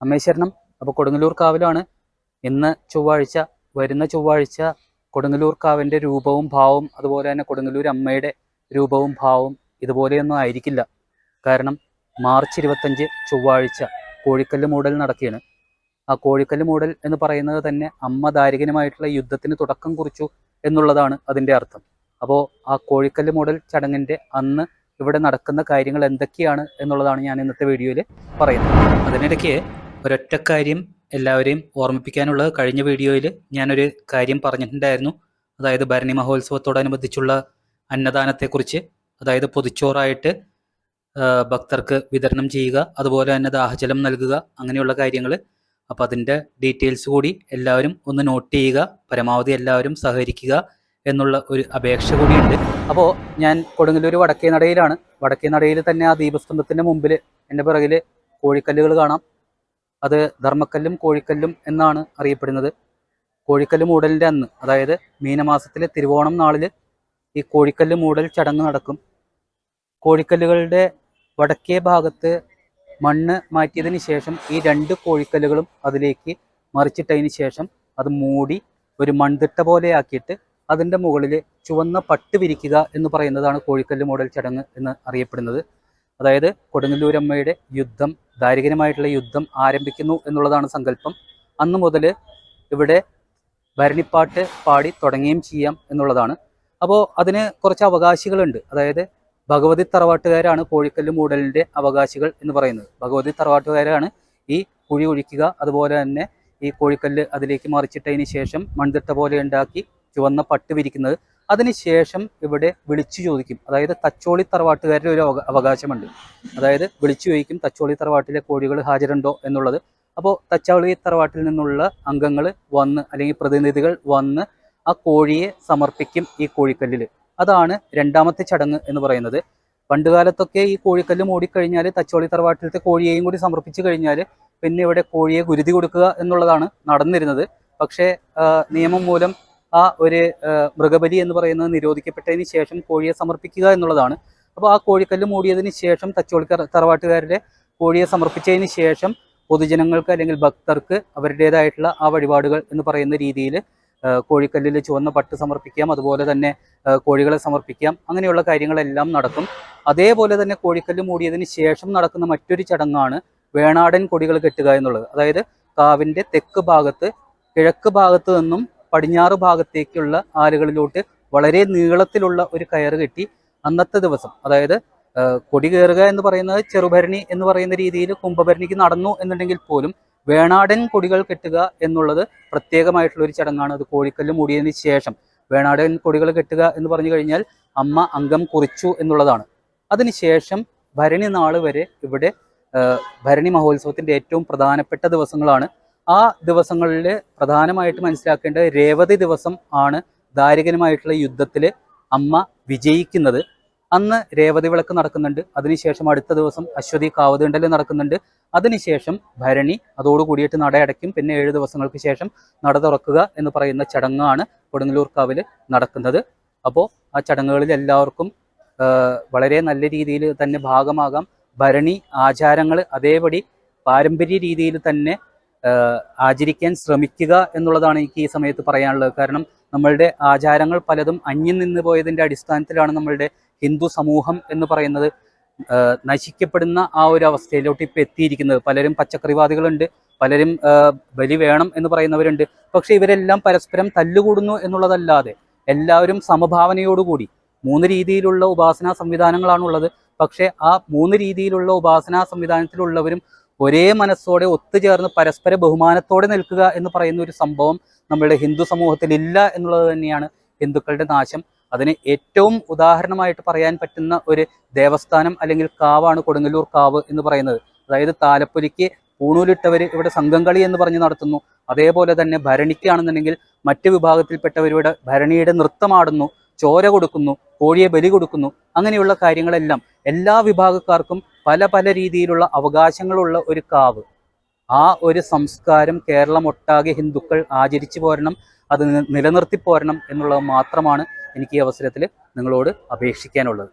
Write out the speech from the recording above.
അമ്മേ ശരണം. അപ്പോൾ കൊടുങ്ങല്ലൂർ കാവിലാണ് ഇന്ന് ചൊവ്വാഴ്ച, വരുന്ന ചൊവ്വാഴ്ച കൊടുങ്ങല്ലൂർ കാവിൻ്റെ രൂപവും ഭാവവും അതുപോലെ തന്നെ കൊടുങ്ങല്ലൂർ അമ്മയുടെ രൂപവും ഭാവവും ഇതുപോലെയൊന്നും ആയിരിക്കില്ല. കാരണം മാർച്ച് 25 ചൊവ്വാഴ്ച കോഴിക്കല്ല് മൂടൽ നടക്കുകയാണ്. ആ കോഴിക്കല്ല് മൂടൽ എന്ന് പറയുന്നത് തന്നെ അമ്മ ദാരികനുമായിട്ടുള്ള യുദ്ധത്തിന് തുടക്കം കുറിച്ചു എന്നുള്ളതാണ് അതിൻ്റെ അർത്ഥം. അപ്പോൾ ആ കോഴിക്കല്ല് മൂടൽ ചടങ്ങിൻ്റെ അന്ന് ഇവിടെ നടക്കുന്ന കാര്യങ്ങൾ എന്തൊക്കെയാണ് എന്നുള്ളതാണ് ഞാൻ ഇന്നത്തെ വീഡിയോയിൽ പറയുന്നത്. അതിനിടയ്ക്ക് ഒരൊറ്റ കാര്യം എല്ലാവരെയും ഓർമ്മിപ്പിക്കാനുള്ളത്, കഴിഞ്ഞ വീഡിയോയിൽ ഞാനൊരു കാര്യം പറഞ്ഞിട്ടുണ്ടായിരുന്നു. അതായത് ഭരണി മഹോത്സവത്തോടനുബന്ധിച്ചുള്ള അന്നദാനത്തെക്കുറിച്ച്, അതായത് പൊതിച്ചോറായിട്ട് ഭക്തർക്ക് വിതരണം ചെയ്യുക, അതുപോലെ തന്നെ ദാഹജലം നൽകുക, അങ്ങനെയുള്ള കാര്യങ്ങൾ. അപ്പോൾ അതിൻ്റെ ഡീറ്റെയിൽസ് കൂടി എല്ലാവരും ഒന്ന് നോട്ട് ചെയ്യുക, പരമാവധി എല്ലാവരും സഹകരിക്കുക എന്നുള്ള ഒരു അപേക്ഷ കൂടിയുണ്ട്. അപ്പോൾ ഞാൻ കൊടുങ്ങല്ലൂർ വടക്കേ നടയിലാണ്. വടക്കേ നടയിൽ തന്നെ ആ ദീപസ്തംഭത്തിൻ്റെ മുമ്പിൽ എൻ്റെ പിറകിൽ കോഴിക്കല്ലുകൾ കാണാം. അത് ധർമ്മക്കല്ലും കോഴിക്കല്ലും എന്നാണ് അറിയപ്പെടുന്നത്. കോഴിക്കല്ല് മൂടലിൻ്റെ അന്ന്, അതായത് മീനമാസത്തിലെ തിരുവോണം നാളിൽ ഈ കോഴിക്കല്ല് മൂടൽ ചടങ്ങ് നടക്കും. കോഴിക്കല്ലുകളുടെ വടക്കേ ഭാഗത്ത് മണ്ണ് മാറ്റിയതിന് ശേഷം ഈ 2 കോഴിക്കല്ലുകളും അതിലേക്ക് മറിച്ചിട്ടതിന് ശേഷം അത് മൂടി ഒരു മൺതിട്ട പോലെ ആക്കിയിട്ട് അതിൻ്റെ മുകളിൽ ചുവന്ന പട്ട് വിരിക്കുക എന്ന് പറയുന്നതാണ് കോഴിക്കല്ല് മൂടൽ ചടങ്ങ് എന്ന് അറിയപ്പെടുന്നത്. അതായത് കൊടുങ്ങല്ലൂരമ്മയുടെ യുദ്ധം, ദാരികനുമായിട്ടുള്ള യുദ്ധം ആരംഭിക്കുന്നു എന്നുള്ളതാണ് സങ്കല്പം. അന്ന് മുതൽ ഇവിടെ ഭരണിപ്പാട്ട് പാടി തുടങ്ങുകയും ചെയ്യാം എന്നുള്ളതാണ്. അപ്പോൾ അതിന് കുറച്ച് അവകാശികളുണ്ട്. അതായത് ഭഗവതി തറവാട്ടുകാരാണ് കോഴിക്കല്ല് മൂടലിൻ്റെ അവകാശികൾ എന്ന് പറയുന്നത്. ഭഗവതി തറവാട്ടുകാരാണ് ഈ കുഴി ഒഴിക്കുക, അതുപോലെ തന്നെ ഈ കോഴിക്കല്ല് അതിലേക്ക് മറിച്ചിട്ടതിന് ശേഷം മൺതിട്ട പോലെ ഉണ്ടാക്കി ചുവന്ന പട്ട് വിരിക്കുന്നത്. അതിനുശേഷം ഇവിടെ വിളിച്ചു ചോദിക്കും. അതായത് തച്ചോളി തറവാട്ടുകാരുടെ ഒരു അവകാശമുണ്ട്. അതായത് വിളിച്ചു ചോദിക്കും, തച്ചോളി തറവാട്ടിലെ കോഴികൾ ഹാജരുണ്ടോ എന്നുള്ളത്. അപ്പോൾ തച്ചോളി തറവാട്ടിൽ നിന്നുള്ള അംഗങ്ങൾ വന്ന്, അല്ലെങ്കിൽ പ്രതിനിധികൾ വന്ന് ആ കോഴിയെ സമർപ്പിക്കും ഈ കോഴിക്കല്ലിൽ. അതാണ് രണ്ടാമത്തെ ചടങ്ങ് എന്ന് പറയുന്നത്. പണ്ടുകാലത്തൊക്കെ ഈ കോഴിക്കല്ല് മൂടിക്കഴിഞ്ഞാൽ തച്ചോളി തറവാട്ടിലത്തെ കോഴിയെയും കൂടി സമർപ്പിച്ചു കഴിഞ്ഞാൽ പിന്നെ ഇവിടെ കോഴിയെ ഗുരുതി കൊടുക്കുക എന്നുള്ളതാണ് നടന്നിരുന്നത്. പക്ഷേ നിയമം മൂലം ആ ഒരു മൃഗബലി എന്ന് പറയുന്നത് നിരോധിക്കപ്പെട്ടതിന് ശേഷം കോഴിയെ സമർപ്പിക്കുക എന്നുള്ളതാണ്. അപ്പോൾ ആ കോഴിക്കല്ല് മൂടിയതിന് ശേഷം തച്ചോളി തറവാട്ടുകാരുടെ കോഴിയെ സമർപ്പിച്ചതിന് ശേഷം പൊതുജനങ്ങൾക്ക് അല്ലെങ്കിൽ ഭക്തർക്ക് അവരുടേതായിട്ടുള്ള ആ വഴിപാടുകൾ എന്ന് പറയുന്ന രീതിയിൽ കോഴിക്കല്ലിൽ ചുവന്ന പട്ട് സമർപ്പിക്കാം, അതുപോലെ തന്നെ കോഴികളെ സമർപ്പിക്കാം, അങ്ങനെയുള്ള കാര്യങ്ങളെല്ലാം നടക്കും. അതേപോലെ തന്നെ കോഴിക്കല്ല് മൂടിയതിന് ശേഷം നടക്കുന്ന മറ്റൊരു ചടങ്ങാണ് വേണാടൻ കൊടികൾ കെട്ടുക എന്നുള്ളത്. അതായത് കാവിൻ്റെ തെക്ക് ഭാഗത്ത്, കിഴക്ക് ഭാഗത്ത് നിന്നും പടിഞ്ഞാറ് ഭാഗത്തേക്കുള്ള ആലുകളിലോട്ട് വളരെ നീളത്തിലുള്ള ഒരു കയറ് കെട്ടി അന്നത്തെ ദിവസം, അതായത് കൊടി കയറുക എന്ന് പറയുന്നത് ചെറുഭരണി എന്ന് പറയുന്ന രീതിയിൽ കുംഭഭരണിക്ക് നടന്നു എന്നുണ്ടെങ്കിൽ പോലും വേണാടൻ കൊടികൾ കെട്ടുക എന്നുള്ളത് പ്രത്യേകമായിട്ടുള്ള ഒരു ചടങ്ങാണ്. അത് കോഴിക്കല്ല് മൂടിയതിന് ശേഷം വേണാടൻ കൊടികൾ കെട്ടുക എന്ന് പറഞ്ഞു കഴിഞ്ഞാൽ അമ്മ അംഗം കുറിച്ചു എന്നുള്ളതാണ്. അതിനുശേഷം ഭരണി നാൾ വരെ ഇവിടെ ഭരണി മഹോത്സവത്തിൻ്റെ ഏറ്റവും പ്രധാനപ്പെട്ട ദിവസങ്ങളാണ്. ആ ദിവസങ്ങളിൽ പ്രധാനമായിട്ട് മനസ്സിലാക്കേണ്ടത് രേവതി ദിവസം ആണ് ദാരികനുമായിട്ടുള്ള യുദ്ധത്തിൽ അമ്മ വിജയിക്കുന്നത്. അന്ന് രേവതി വിളക്ക് നടക്കുന്നുണ്ട്. അതിനുശേഷം അടുത്ത ദിവസം അശ്വതി കാവതുണ്ടൽ നടക്കുന്നുണ്ട്. അതിനുശേഷം ഭരണി, അതോടുകൂടിയിട്ട് നട അടയ്ക്കും. പിന്നെ 7 ദിവസങ്ങൾക്ക് ശേഷം നട തുറക്കുക എന്ന് പറയുന്ന ചടങ്ങാണ് കൊടുങ്ങല്ലൂർ കാവിൽ നടക്കുന്നത്. അപ്പോൾ ആ ചടങ്ങുകളിൽ എല്ലാവർക്കും വളരെ നല്ല രീതിയിൽ തന്നെ ഭാഗമാകാം. ഭരണി ആചാരങ്ങൾ അതേപടി പാരമ്പര്യ രീതിയിൽ തന്നെ ആചരിക്കാൻ ശ്രമിക്കുക എന്നുള്ളതാണ് എനിക്ക് ഈ സമയത്ത് പറയാനുള്ളത്. കാരണം നമ്മളുടെ ആചാരങ്ങൾ പലതും അന്യം നിന്ന് പോയതിൻ്റെ അടിസ്ഥാനത്തിലാണ് നമ്മളുടെ ഹിന്ദു സമൂഹം എന്ന് പറയുന്നത് നശിക്കപ്പെടുന്ന ആ ഒരു അവസ്ഥയിലോട്ട് ഇപ്പോൾ എത്തിയിരിക്കുന്നത്. പലരും പച്ചക്കറിവാദികളുണ്ട്, പലരും ബലി വേണം എന്ന് പറയുന്നവരുണ്ട്. പക്ഷെ ഇവരെല്ലാം പരസ്പരം തല്ലുകൂടുന്നു എന്നുള്ളതല്ലാതെ എല്ലാവരും സമഭാവനയോടുകൂടി 3 രീതിയിലുള്ള ഉപാസനാ സംവിധാനങ്ങളാണുള്ളത്. പക്ഷേ ആ 3 രീതിയിലുള്ള ഉപാസനാ സംവിധാനത്തിലുള്ളവരും ഒരേ മനസ്സോടെ ഒത്തുചേർന്ന് പരസ്പര ബഹുമാനത്തോടെ നിൽക്കുക എന്ന് പറയുന്ന ഒരു സംഭവം നമ്മളുടെ ഹിന്ദു സമൂഹത്തിൽ ഇല്ല എന്നുള്ളത് തന്നെയാണ് ഹിന്ദുക്കളുടെ നാശം. അതിന് ഏറ്റവും ഉദാഹരണമായിട്ട് പറയാൻ പറ്റുന്ന ഒരു ദേവസ്ഥാനം അല്ലെങ്കിൽ കാവാണ് കൊടുങ്ങല്ലൂർ കാവ് എന്ന് പറയുന്നത്. അതായത് താലപ്പൊലിക്ക് പൂണൂലിട്ടവർ ഇവിടെ സംഘംകളി എന്ന് പറഞ്ഞ് നടത്തുന്നു. അതേപോലെ തന്നെ ഭരണിക്കാണെന്നുണ്ടെങ്കിൽ മറ്റ് വിഭാഗത്തിൽപ്പെട്ടവരുടെ ഭരണിയുടെ നൃത്തമാടുന്നു, ചോര കൊടുക്കുന്നു, കോഴിയെ ബലി കൊടുക്കുന്നു. അങ്ങനെയുള്ള കാര്യങ്ങളെല്ലാം എല്ലാ വിഭാഗക്കാർക്കും പല പല രീതിയിലുള്ള അവകാശങ്ങളുള്ള ഒരു കാവ്. ആ ഒരു സംസ്കാരം കേരളമൊട്ടാകെ ഹിന്ദുക്കൾ ആചരിച്ചു പോരണം, അത് നിലനിർത്തി പോരണം എന്നുള്ളത് മാത്രമാണ് എനിക്ക് ഈ അവസരത്തിൽ നിങ്ങളോട് അപേക്ഷിക്കാനുള്ളത്.